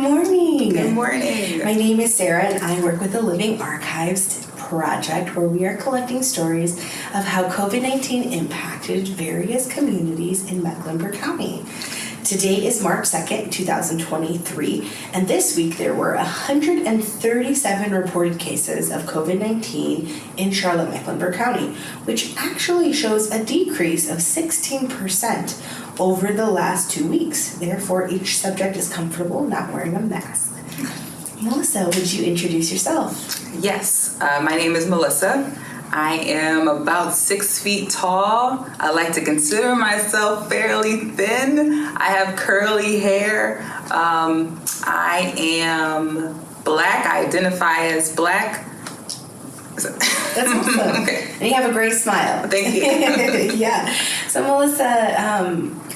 morning. Good morning. My name is Sarah, and I work with the Living Archives project, where we are collecting stories of how COVID-19 impacted various communities in Mecklenburg County. Today is March 2nd, 2023, and this week there were 137 reported cases of COVID-19 in Charlotte, Mecklenburg County, which actually shows a decrease of 16% over the last 2 weeks. Therefore, each subject is comfortable not wearing a mask. Melissa, would you introduce yourself? Yes, my name is Melissa. I am about 6 feet tall. I like to consider myself fairly thin. I have curly hair. I am Black. I identify as Black. That's awesome. Okay. And you have a great smile. Thank you. Yeah. So Melissa,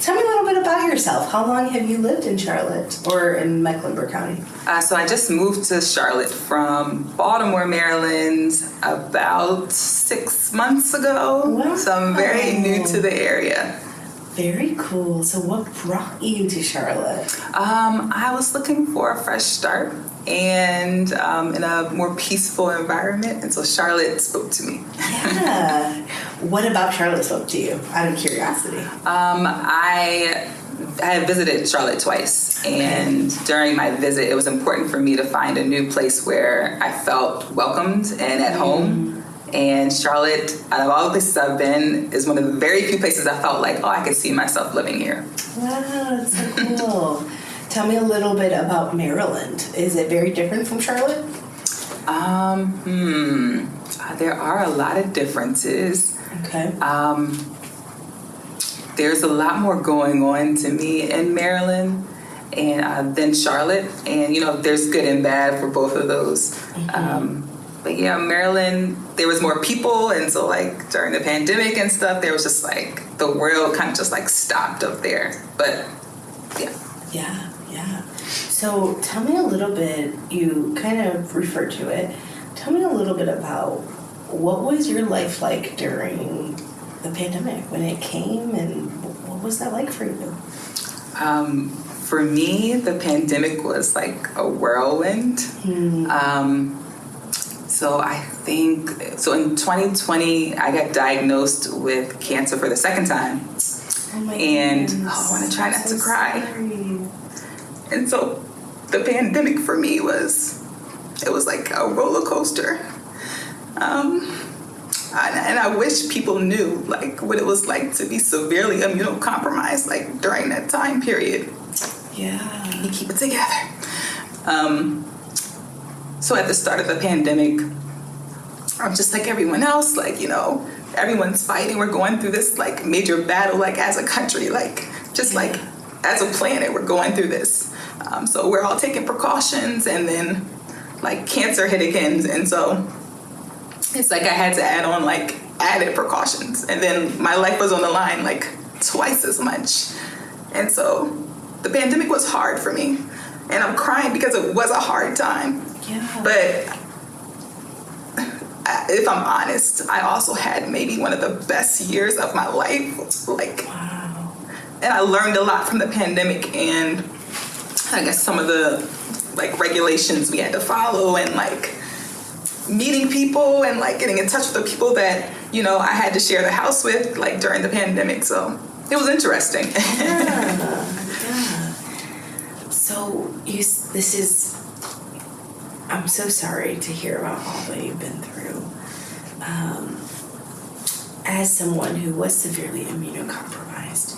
tell me a little bit about yourself. How long have you lived in Charlotte or in Mecklenburg County? So I just moved to Charlotte from Baltimore, Maryland about 6 months ago. Wow. So I'm very new to the area. Very cool. So what brought you to Charlotte? I was looking for a fresh start and in a more peaceful environment, and so Charlotte spoke to me. Yeah. What about Charlotte spoke to you, out of curiosity? I had visited Charlotte twice, and during my visit, it was important for me to find a new place where I felt welcomed and at home. And Charlotte, out of all the places I've been, is one of the very few places I felt like, I could see myself living here. Wow, that's so cool. Tell me a little bit about Maryland. Is it very different from Charlotte? There are a lot of differences. Okay. There's a lot more going on to me in Maryland and than Charlotte. And, there's good and bad for both of those. But yeah, Maryland, there was more people. And so during the pandemic and stuff, there was just the world kind of just stopped up there. But yeah. Yeah. So tell me a little bit, you kind of referred to it. Tell me a little bit about what was your life like during the pandemic when it came, and what was that like for you? For me, the pandemic was like a whirlwind. So I think, in 2020, I got diagnosed with cancer for the second time. Oh my and goodness. I want to try not to cry. Sorry. And so the pandemic for me was like a roller coaster. And I wish people knew what it was like to be severely immunocompromised during that time period. Yeah. You keep it together. So at the start of the pandemic, I'm just like everyone else, everyone's fighting. We're going through this major battle, as a country, as a planet, we're going through this. So we're all taking precautions, and then cancer hit again. And so it's I had to add on added precautions. And then my life was on the line twice as much. And so the pandemic was hard for me. And I'm crying because it was a hard time. Yeah. But if I'm honest, I also had maybe one of the best years of my life. Wow. And I learned a lot from the pandemic, and I guess some of the regulations we had to follow, and meeting people and getting in touch with the people that I had to share the house with during the pandemic. So it was interesting. Yeah. So I'm so sorry to hear about all that you've been through. As someone who was severely immunocompromised,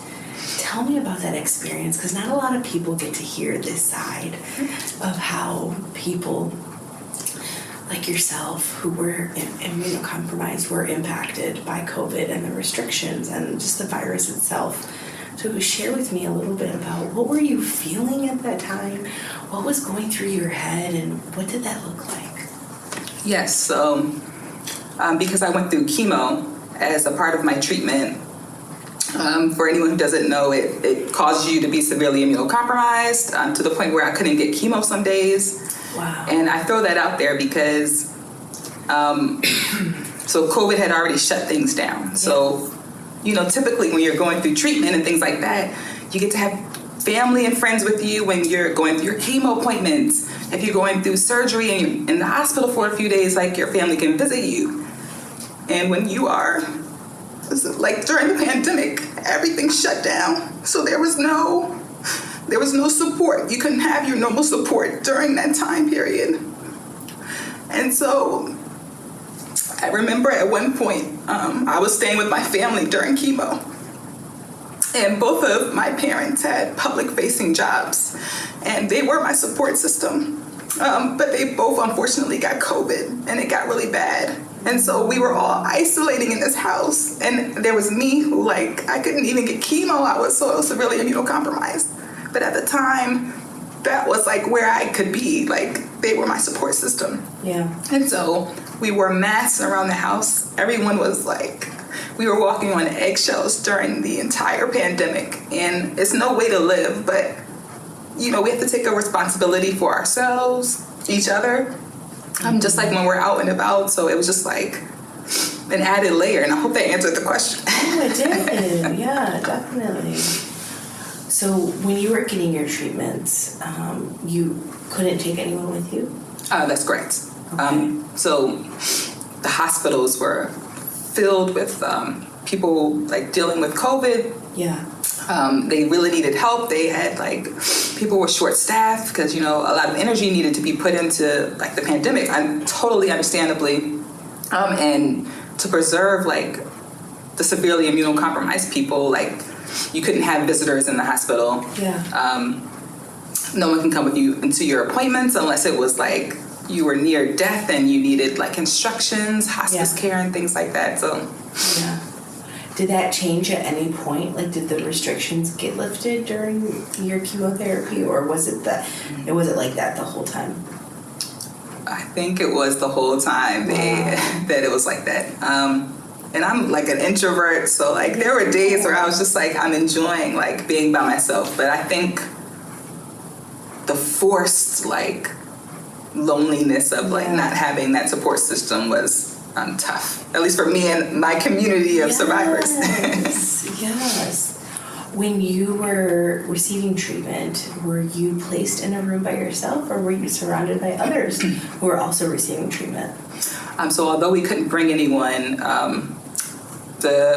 tell me about that experience, because not a lot of people get to hear this side of how people like yourself who were immunocompromised were impacted by COVID and the restrictions and just the virus itself. So share with me a little bit about what were you feeling at that time? What was going through your head, and what did that look like? Yes, so because I went through chemo as a part of my treatment, for anyone who doesn't know, it causes you to be severely immunocompromised to the point where I couldn't get chemo some days. Wow. And I throw that out there because so COVID had already shut things down. Yeah. So, typically when you're going through treatment and things like that, you get to have family and friends with you when you're going through your chemo appointments. If you're going through surgery and you're in the hospital for a few days, like your family can visit you. And when you are, like during the pandemic, everything shut down. So there was no support. You couldn't have your normal support during that time period. And so I remember at one point, I was staying with my family during chemo. And both of my parents had public-facing jobs, and they were my support system. But they both unfortunately got COVID, and it got really bad. And so we were all isolating in this house, and there was me who, like, I couldn't even get chemo. I was so severely immunocompromised. But at the time, that was like where I could be. Like, they were my support system. Yeah. And so we wore masks around the house. Everyone was like, we were walking on eggshells during the entire pandemic. And it's no way to live, but, you know, we have to take a responsibility for ourselves, each other, just like when we're out and about. So it was just like an added layer. And I hope that answered the question. Oh, it did. Yeah, definitely. So when you were getting your treatments, you couldn't take anyone with you? That's correct. Okay. So the hospitals were filled with people like dealing with COVID. Yeah. They really needed help. They had like, people were short staffed because, you know, a lot of energy needed to be put into like the pandemic, totally understandably. And to preserve like the severely immunocompromised people, like you couldn't have visitors in the hospital. Yeah. No one can come with you into your appointments unless it was like you were near death and you needed like instructions, hospice care and things like that. So yeah. Did that change at any point? Like, did the restrictions get lifted during your chemotherapy, or was it like that the whole time? I think it was the whole time that it was like that. And I'm like an introvert, so like there were days where I was just like, I'm enjoying like being by myself. But I think the forced like loneliness of like not having that support system was tough, at least for me and my community of survivors. Yes. When you were receiving treatment, were you placed in a room by yourself, or were you surrounded by others who were also receiving treatment? So although we couldn't bring anyone,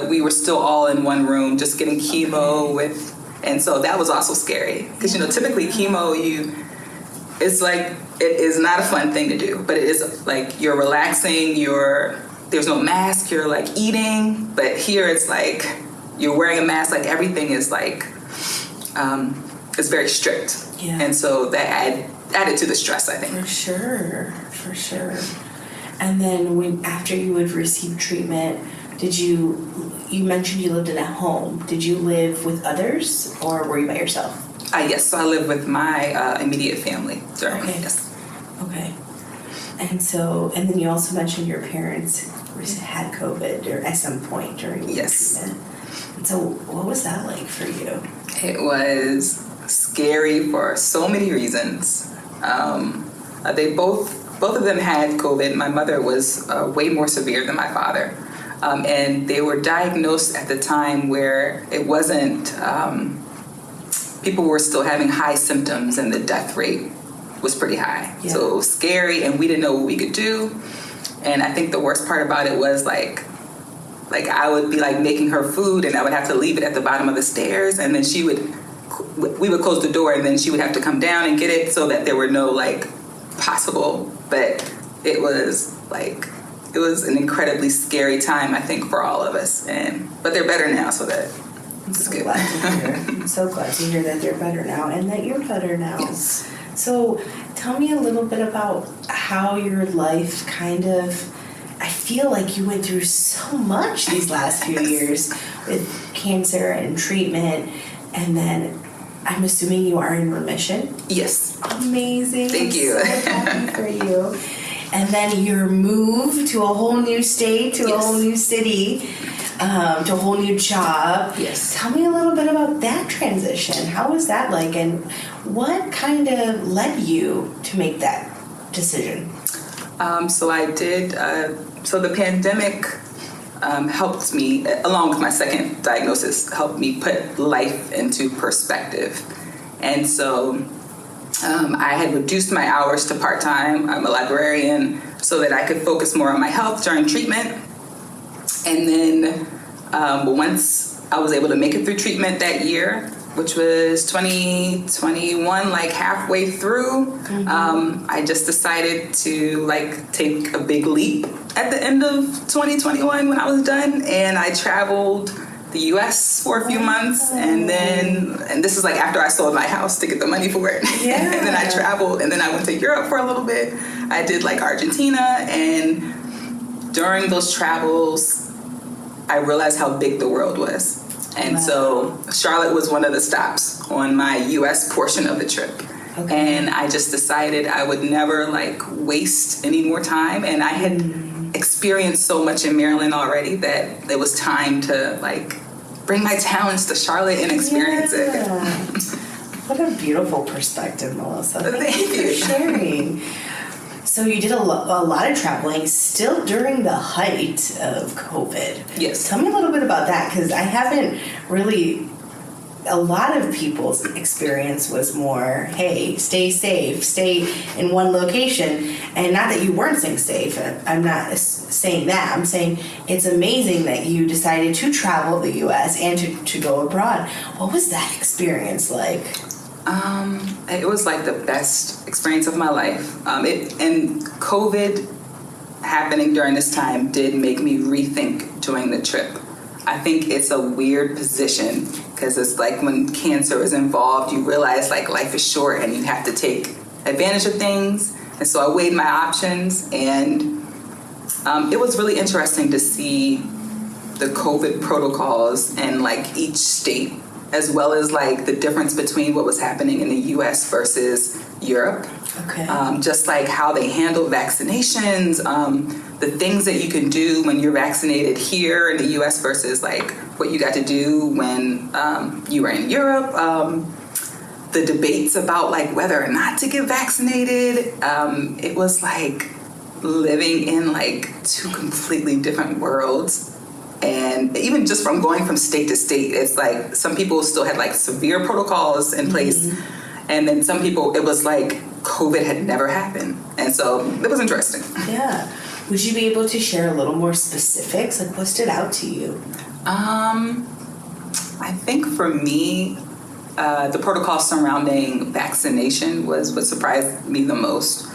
we were still all in one room just getting chemo with, and so that was also scary because you know typically chemo it's like it is not a fun thing to do, but it is like you're relaxing, there's no mask, you're like eating, but here it's like you're wearing a mask, like everything is like it's very strict. Yeah. And so that added to the stress, I think. For sure. And then after you would receive treatment, you mentioned you lived in a home. Did you live with others, or were you by yourself? Yes, so I lived with my immediate family during this. Okay. And then you also mentioned your parents had COVID or at some point during your treatment. And so what was that like for you? It was scary for so many reasons. They both of them had COVID. My mother was way more severe than my father. And they were diagnosed at the time where it wasn't, people were still having high symptoms and the death rate was pretty high. Yeah. So it was scary and we didn't know what we could do. And I think the worst part about it was like I would be like making her food and I would have to leave it at the bottom of the stairs, and then we would close the door and then she would have to come down and get it so that there were no like possible, but it was an incredibly scary time, I think, for all of us. But they're better now, so that it's good. Glad to hear. I'm so glad to hear that they're better now and that you're better now. Yes. So tell me a little bit about how your life I feel like you went through so much these last few years with cancer and treatment, and then I'm assuming you are in remission? Yes. Amazing. Thank you. I'm so happy for you. And then your move to a whole new state, to a whole new city, to a whole new job. Yes. Tell me a little bit about that transition. How was that like, and what kind of led you to make that decision? So I did. So the pandemic helped me, along with my second diagnosis, helped me put life into perspective. And so I had reduced my hours to part-time. I'm a librarian, so that I could focus more on my health during treatment. And then once I was able to make it through treatment that year, which was 2021, like halfway through, I just decided to like take a big leap at the end of 2021 when I was done. And I traveled the US for a few months, and this is like after I sold my house to get the money for it. Yeah. And then I traveled, and then I went to Europe for a little bit. I did like Argentina, and during those travels, I realized how big the world was. And so Charlotte was one of the stops on my US portion of the trip. Okay. And I just decided I would never like waste any more time. And I had experienced so much in Maryland already that it was time to like bring my talents to Charlotte and experience it. What a beautiful perspective, Melissa. Thank you for sharing. So you did a lot of traveling still during the height of COVID. Yes. Tell me a little bit about that, because I haven't really, a lot of people's experience was more, hey, stay safe, stay in one location. And not that you weren't staying safe. I'm not saying that. I'm saying it's amazing that you decided to travel the U.S. and to go abroad. What was that experience like? It was like the best experience of my life. And COVID happening during this time did make me rethink doing the trip. I think it's a weird position because it's like when cancer is involved, you realize like life is short and you have to take advantage of things. And so I weighed my options, and it was really interesting to see the COVID protocols in like each state, as well as like the difference between what was happening in the US versus Europe. Okay. Just like how they handle vaccinations, the things that you can do when you're vaccinated here in the US versus like what you got to do when you were in Europe. The debates about like whether or not to get vaccinated. It was like living in like two completely different worlds. And even just from going from state to state, it's like some people still had like severe protocols in place. And then some people, it was like COVID had never happened. And so it was interesting. Yeah. Would you be able to share a little more specifics? Like what stood out to you? I think for me, the protocol surrounding vaccination was what surprised me the most.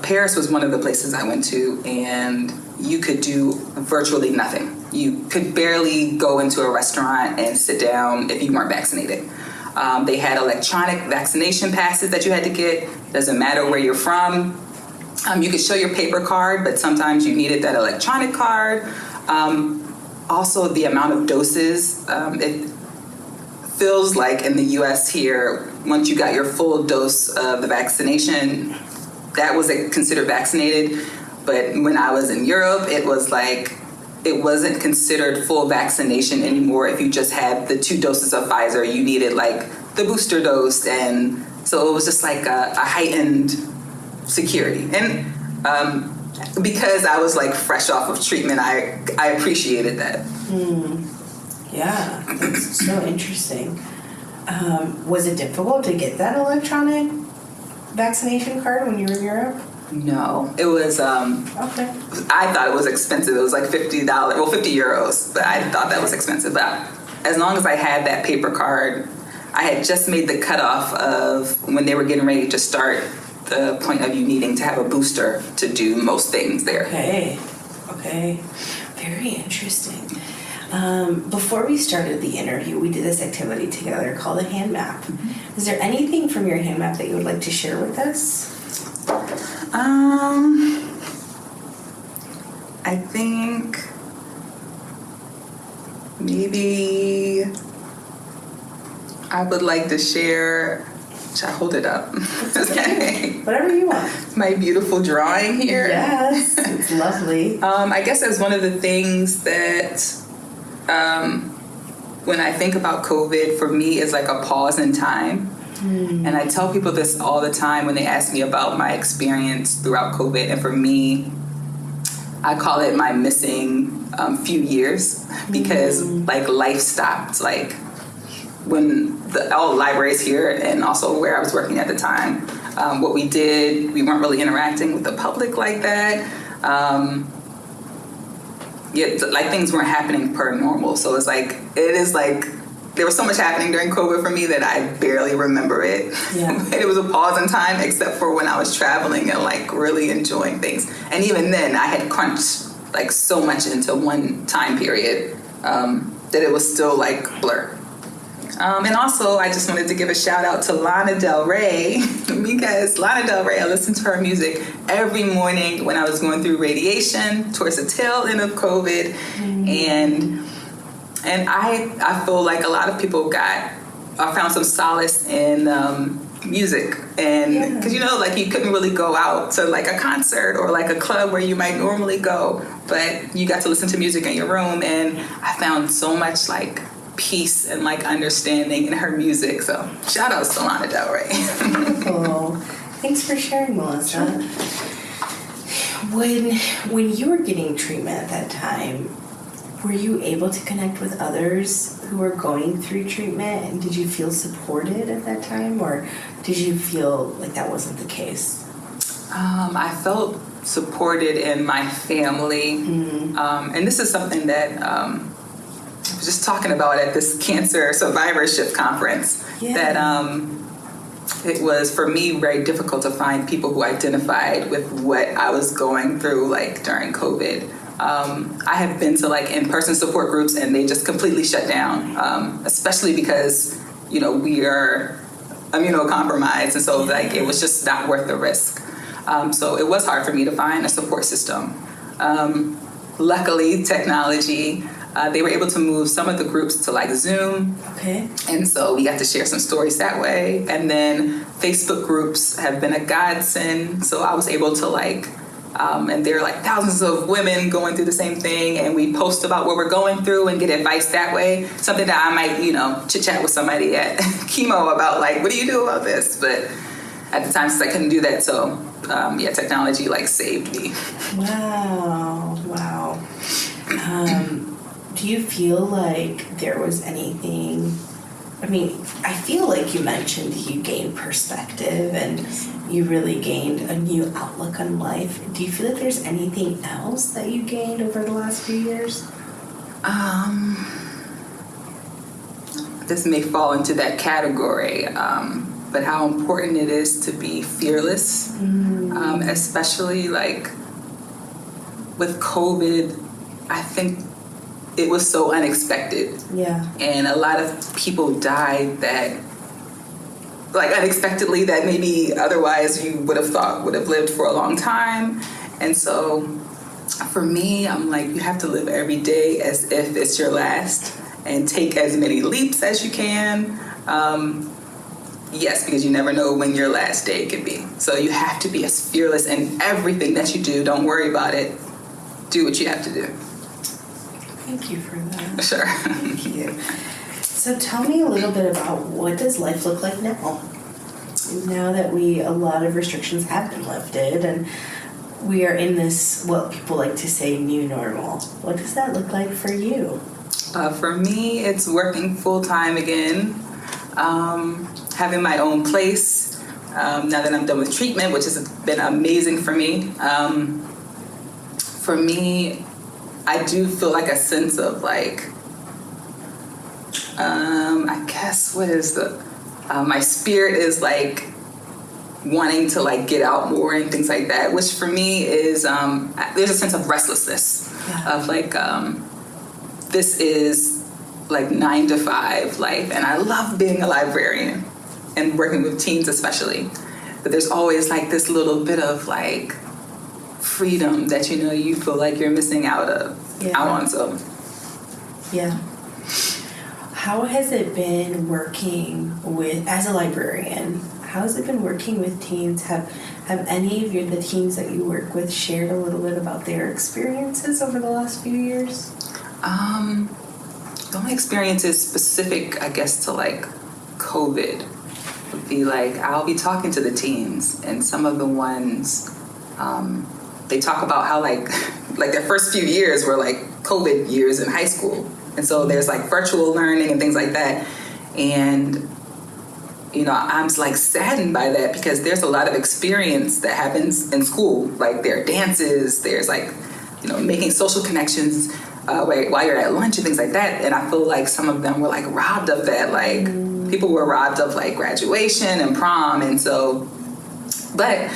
Paris was one of the places I went to, and you could do virtually nothing. You could barely go into a restaurant and sit down if you weren't vaccinated. They had electronic vaccination passes that you had to get. Doesn't matter where you're from. You could show your paper card, but sometimes you needed that electronic card. Also, the amount of doses. It feels like in the U.S. here, once you got your full dose of the vaccination, that was considered vaccinated. But when I was in Europe, it was like, it wasn't considered full vaccination anymore. If you just had the 2 doses of Pfizer, you needed like the booster dose. And so it was just like a heightened security. And because I was like fresh off of treatment, I appreciated that. Yeah, that's so interesting. Was it difficult to get that electronic vaccination card when you were in Europe? No, it was, Okay. I thought it was expensive. It was like $50, well, 50 euros, but I thought that was expensive. But as long as I had that paper card, I had just made the cutoff of when they were getting ready to start the point of you needing to have a booster to do most things there. Okay. Very interesting. Before we started the interview, we did this activity together called a hand map. Is there anything from your hand map that you would like to share with us? I think maybe I would like to share. Should I hold it up? Okay. Whatever you want. My beautiful drawing here. Yes, it's lovely. I guess as one of the things that when I think about COVID, for me, is like a pause in time. And I tell people this all the time when they ask me about my experience throughout COVID. And for me, I call it my missing few years, because like life stopped. Like when all libraries here and also where I was working at the time, what we did, we weren't really interacting with the public like that. Like things weren't happening per normal. So there was so much happening during COVID for me that I barely remember it. Yeah. It was a pause in time, except for when I was traveling and like really enjoying things. And even then, I had crunched like so much into one time period that it was still like blur. And also, I just wanted to give a shout out to Lana Del Rey, because Lana Del Rey, I listened to her music every morning when I was going through radiation towards the tail end of COVID. And I feel like a lot of people found some solace in music. And because, like you couldn't really go out to like a concert or like a club where you might normally go, but you got to listen to music in your room. And I found so much like peace and like understanding in her music. So shout out to Lana Del Rey. Cool. Thanks for sharing, Melissa. When you were getting treatment at that time, were you able to connect with others who were going through treatment? And did you feel supported at that time, or did you feel like that wasn't the case? I felt supported in my family. And this is something that I was just talking about at this cancer survivorship conference, that it was for me very difficult to find people who identified with what I was going through like during COVID. I have been to like in-person support groups and they just completely shut down, especially because, we are immunocompromised. And so like it was just not worth the risk. So it was hard for me to find a support system. Luckily, technology, they were able to move some of the groups to like Zoom. Okay. And so we got to share some stories that way. And then Facebook groups have been a godsend. So I was able to like, and there are like thousands of women going through the same thing. And we post about what we're going through and get advice that way. Something that I might, chit chat with somebody at chemo about like, what do you do about this? But at the time, since I couldn't do that. So technology like saved me. Wow. Do you feel like there was anything, I feel like you mentioned you gained perspective and you really gained a new outlook on life. Do you feel like there's anything else that you gained over the last few years? This may fall into that category, but how important it is to be fearless, especially like with COVID. I think it was so unexpected. Yeah. And a lot of people died that, like unexpectedly, that maybe otherwise you would have thought would have lived for a long time. And so for me, I'm like, you have to live every day as if it's your last and take as many leaps as you can. Yes, because you never know when your last day could be. So you have to be as fearless in everything that you do. Don't worry about it. Do what you have to do. Thank you for that. Sure. Thank you. So tell me a little bit about what does life look like now? Now that a lot of restrictions have been lifted and we are in this, what people like to say, new normal. What does that look like for you? For me, it's working full-time again, having my own place. Now that I'm done with treatment, which has been amazing for me. For me, I do feel like a sense of like, I guess, what is my spirit is like wanting to like get out more and things like that, which for me is, there's a sense of restlessness of like, this is like 9 to 5 life. And I love being a librarian and working with teens especially, but there's always like this little bit of like freedom that, you feel like you're missing out on. So yeah. How has it been working as a librarian? How has it been working with teens? Have any of the teens that you work with shared a little bit about their experiences over the last few years? The only experiences specific, I guess, to like COVID would be like, I'll be talking to the teens and some of the ones, they talk about how like their first few years were like COVID years in high school. And so there's like virtual learning and things like that. And I'm like saddened by that, because there's a lot of experience that happens in school. Like there are dances, there's like, making social connections while you're at lunch and things like that. And I feel like some of them were like robbed of that. Like people were robbed of like graduation and prom. And so, but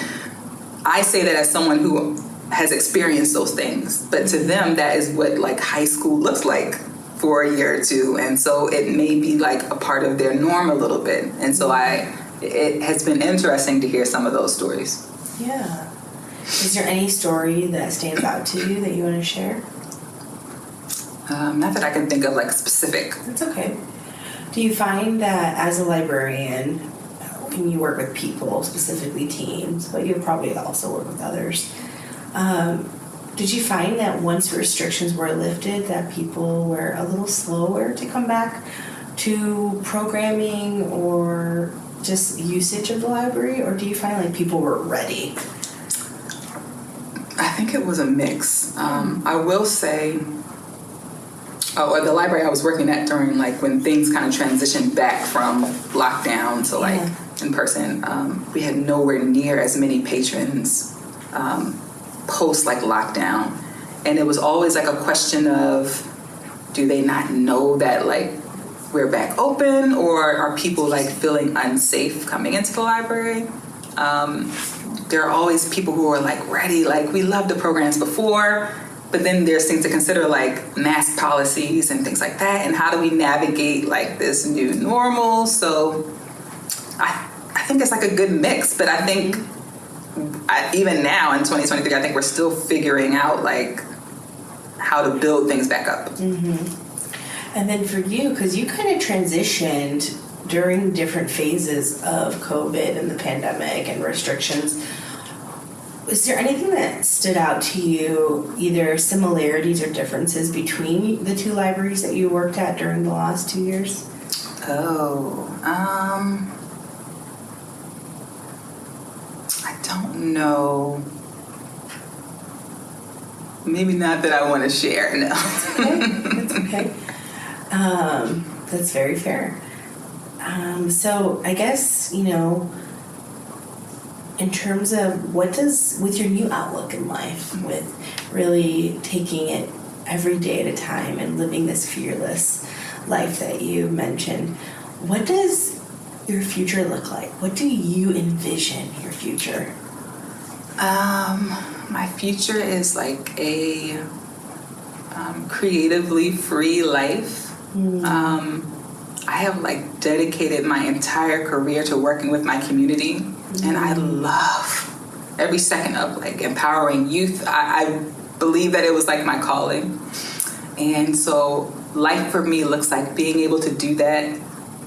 I say that as someone who has experienced those things, but to them, that is what like high school looks like for a year or two. And so it may be like a part of their norm a little bit. And so it has been interesting to hear some of those stories. Yeah. Is there any story that stands out to you that you want to share? Not that I can think of like specific. That's okay. Do you find that as a librarian, when you work with people, specifically teens, but you probably also work with others, did you find that once restrictions were lifted that people were a little slower to come back to programming or just usage of the library, or do you find like people were ready? I think it was a mix. I will say, the library I was working at during like when things kind of transitioned back from lockdown to like in person, we had nowhere near as many patrons post like lockdown. And it was always like a question of, do they not know that like we're back open, or are people like feeling unsafe coming into the library? There are always people who are like ready, like we loved the programs before, but then there's things to consider like mask policies and things like that, and how do we navigate like this new normal? So I think it's like a good mix, but I think even now in 2023, I think we're still figuring out like how to build things back up. Mm-hmm. And then for you, because you kind of transitioned during different phases of COVID and the pandemic and restrictions, is there anything that stood out to you, either similarities or differences between the two libraries that you worked at during the last 2 years? I don't know. Maybe not that I want to share, no. That's okay. That's very fair. So I guess, in terms of with your new outlook in life, with really taking it every day at a time and living this fearless life that you mentioned, what does your future look like? What do you envision your future? My future is like a creatively free life. I have like dedicated my entire career to working with my community, and I love every second of like empowering youth. I believe that it was like my calling, and so life for me looks like being able to do that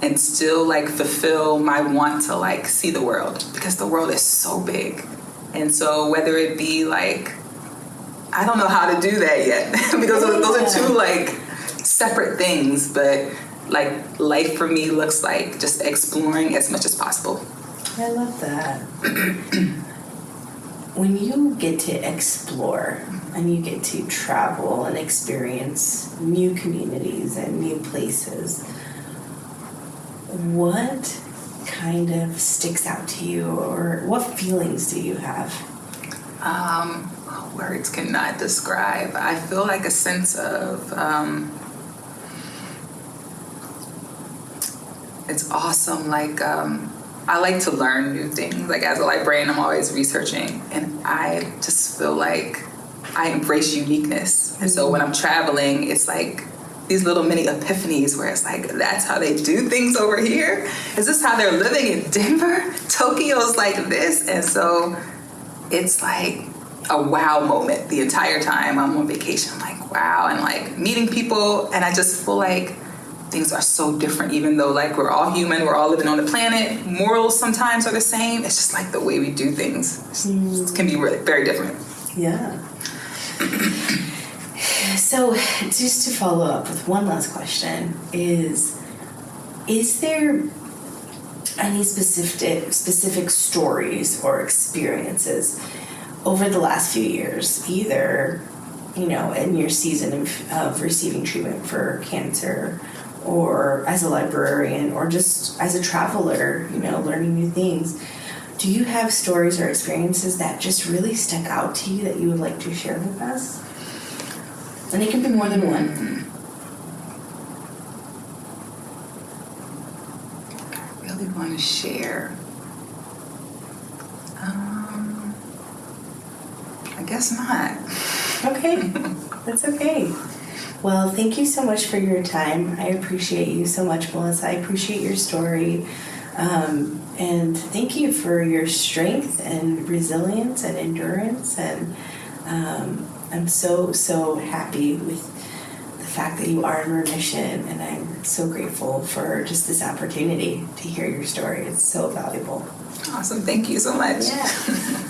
and still like fulfill my want to like see the world, because the world is so big. And so whether it be like, I don't know how to do that yet because those are two like separate things, but like life for me looks like just exploring as much as possible. I love that. When you get to explore and you get to travel and experience new communities and new places, what kind of sticks out to you, or what feelings do you have? Words cannot describe. I feel like a sense of it's awesome. Like I like to learn new things. Like as a librarian, I'm always researching, and I just feel like I embrace uniqueness. And so when I'm traveling, it's like these little mini epiphanies where it's like, that's how they do things over here? Is this how they're living in Denver? Tokyo's like this. And so it's like a wow moment the entire time I'm on vacation. I'm like, wow. And like meeting people, and I just feel like things are so different, even though like we're all human, we're all living on the planet. Morals sometimes are the same. It's just like the way we do things can be really very different. Yeah. So just to follow up with one last question, is there any specific stories or experiences over the last few years, either, in your season of receiving treatment for cancer or as a librarian, or just as a traveler, learning new things. Do you have stories or experiences that just really stuck out to you that you would like to share with us? And it can be more than one. I really want to share. I guess not. Okay, that's okay. Well, thank you so much for your time. I appreciate you so much, Melissa. I appreciate your story. And thank you for your strength and resilience and endurance. And I'm so, so happy with the fact that you are in remission. And I'm so grateful for just this opportunity to hear your story. It's so valuable. Awesome. Thank you so much. Yeah.